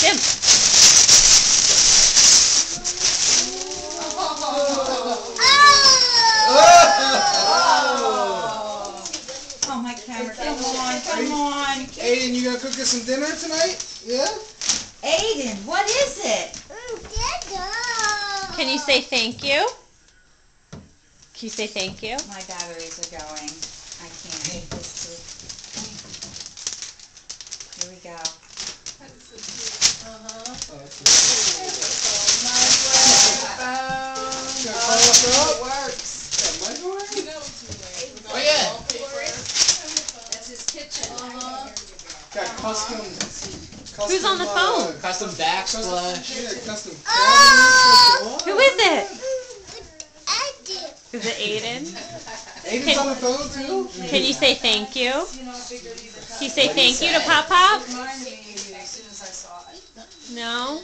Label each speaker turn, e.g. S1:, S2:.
S1: him.
S2: Oh, my camera. Come on.
S3: Aiden, you gonna cook us some dinner tonight? Yeah?
S2: Aiden, what is it?
S1: Can you say thank you? Can you say thank you?
S2: My batteries are going. I can't make this too. Here we go.
S3: Oh yeah.
S4: That's his kitchen.
S3: Got custom.
S1: Who's on the phone?
S5: Custom backsplash.
S3: Yeah, custom.
S1: Who is it? Is it Aiden?
S3: Aiden's on the phone too?
S1: Can you say thank you? Can you say thank you to Pop Pop?
S4: As soon as I saw it.
S1: No?